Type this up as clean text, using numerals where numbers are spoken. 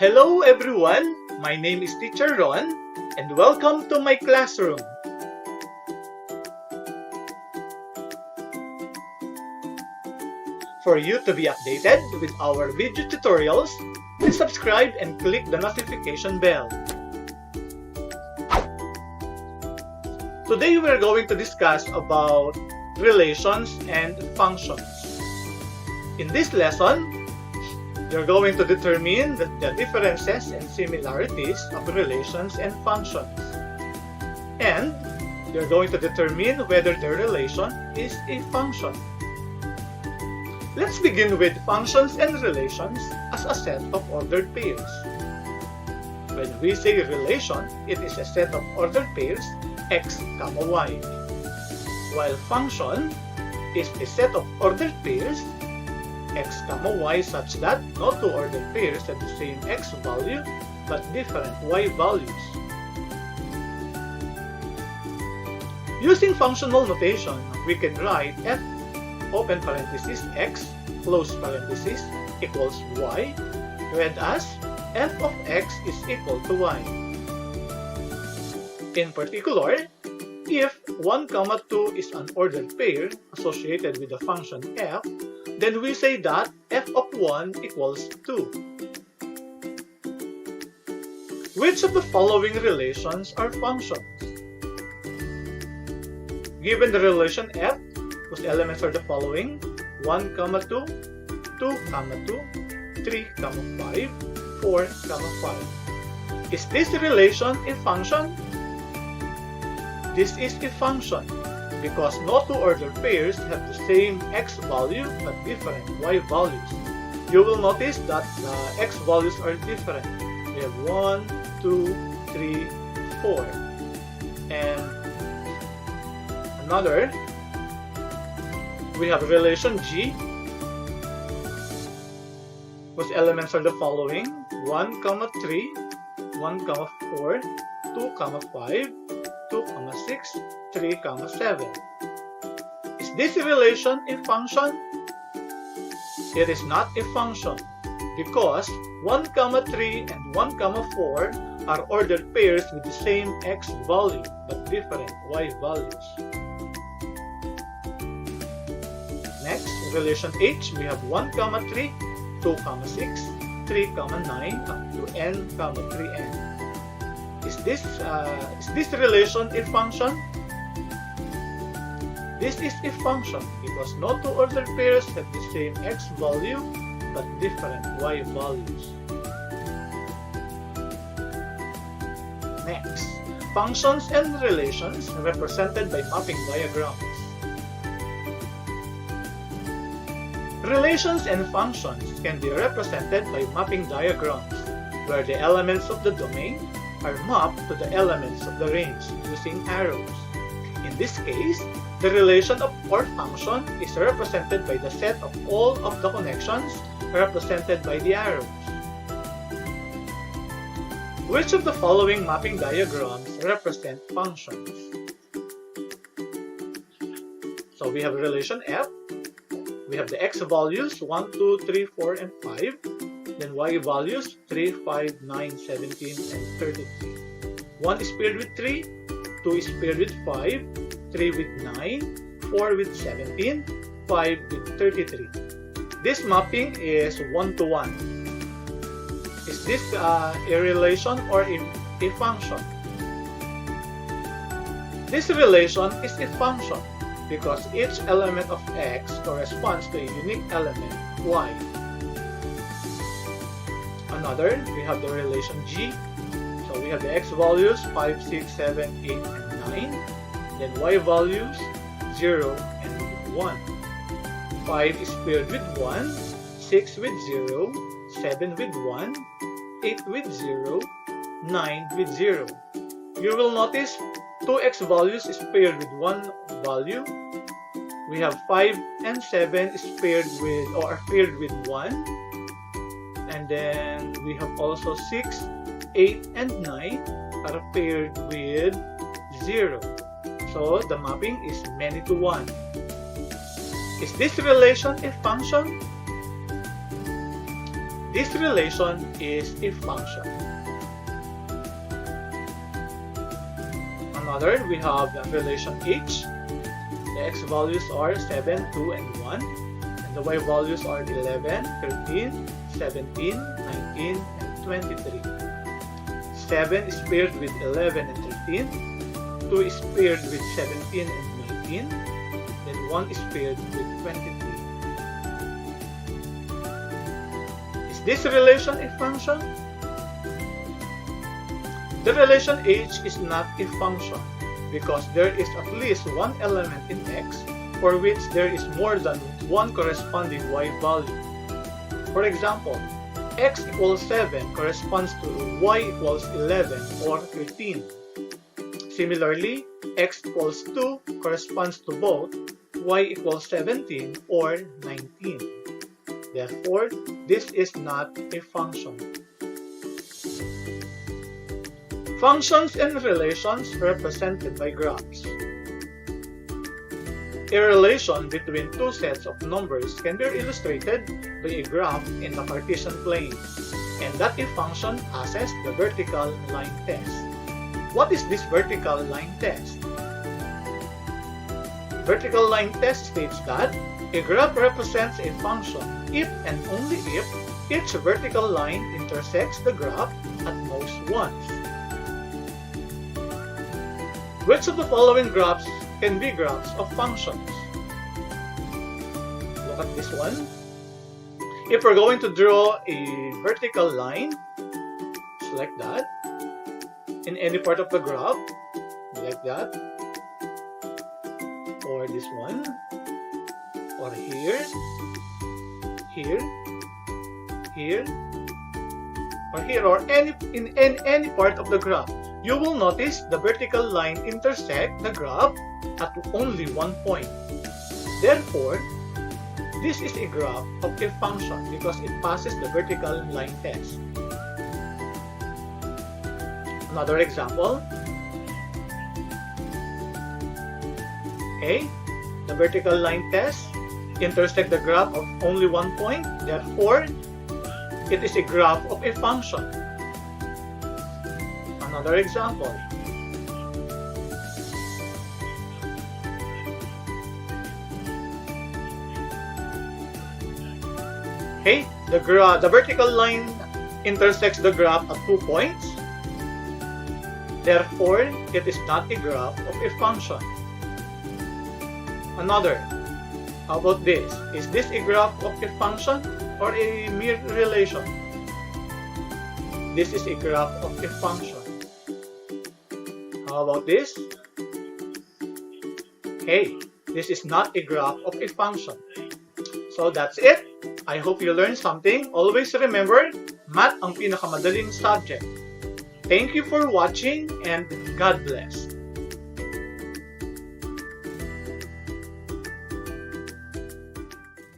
Hello everyone, my name is Teacher Ron and welcome to my classroom. For you to be updated with our video tutorials, please subscribe and click the notification bell. Today we are going to discuss about relations and functions. In this lesson, you're going to determine the differences and similarities of relations and functions. And you're going to determine whether the relation is a function. Let's begin with functions and relations as a set of ordered pairs. When we say relation, it is a set of ordered pairs x, y. While function is a set of ordered pairs x, y such that no two ordered pairs have the same x value but different y values. Using functional notation, we can write f open parenthesis x close parenthesis equals y, read as f of x is equal to y. In particular, if 1, 2 is an ordered pair associated with the function f, then we say that f of 1 equals 2. Which of the following relations are functions? Given the relation f, whose elements are the following: 1, 2, 2, 2, 3, 5, 4, 5. Is this relation a function? This is a function because no two ordered pairs have the same x value but different y values. You will notice that the x values are different. We have 1, 2, 3, 4. And another, we have relation G, whose elements are the following: 1, 3, 1, 4, 2, 5, 2, 6, 3, 7. Is this relation a function? It is not a function because 1, 3 and 1, 4 are ordered pairs with the same x value but different y values. Next, relation H, we have 1, 3, 2, 6, 3, 9 up to n, 3n. Is this relation a function? This is a function because no two ordered pairs have the same x value but different y values. Next, functions and relations represented by mapping diagrams. Relations and functions can be represented by mapping diagrams, where the elements of the domain are mapped to the elements of the range using arrows. In this case, the relation of or function is represented by the set of all of the connections represented by the arrows. Which of the following mapping diagrams represent functions? So we have relation F. We have the x values 1, 2, 3, 4, and 5. Then y values 3, 5, 9, 17, and 33. 1 is paired with 3, 2 is paired with 5, 3 with 9, 4 with 17, 5 with 33. This mapping is 1-to-1. Is this a relation or a function? This relation is a function because each element of x corresponds to a unique element y. Another, we have the relation G. So we have the x values 5, 6, 7, 8, and 9. Then y values 0 and 1. 5 is paired with 1, 6 with 0, 7 with 1, 8 with 0, 9 with 0. You will notice 2x values is paired with 1 value. We have 5 and 7 is paired with or are paired with 1. And then we have also 6, 8, and 9 are paired with 0. So the mapping is many to 1. Is this relation a function? This relation is a function. Another, we have the relation h. The x values are 7, 2, and 1. And the y values are 11, 13, 17, 19, and 23. 7 is paired with 11 and 13. 2 is paired with 17 and 19. Then 1 is paired with 23. Is this relation a function? The relation h is not a function because there is at least one element in x for which there is more than one corresponding y value. For example, x equals 7 corresponds to y equals 11 or 13. Similarly, x equals 2 corresponds to both y equals 17 or 19. Therefore, this is not a function. Functions and relations represented by graphs. A relation between two sets of numbers can be illustrated by a graph in the Cartesian plane, and that a function passes the vertical line test. What is this vertical line test? Vertical line test states that a graph represents a function if and only if each vertical line intersects the graph at most once. Which of the following graphs can be graphs of functions? Look at this one. If we're going to draw a vertical line, select that, in any part of the graph, like that, or this one, or here, here, here, or here, or in any part of the graph, you will notice the vertical line intersect the graph at only one point. Therefore, this is a graph of a function because it passes the vertical line test. Another example. Okay, the vertical line test intersect the graph of only one point. Therefore, it is a graph of a function. Another example. Okay, the vertical line intersects the graph at 2 points. Therefore, it is not a graph of a function. Another. How about this? Is this a graph of a function or a mere relation? This is a graph of a function. How about this? Hey, this is not a graph of a function. So that's it. I hope you learned something. Always remember, math ang pinakamadaling subject. Thank you for watching and God bless.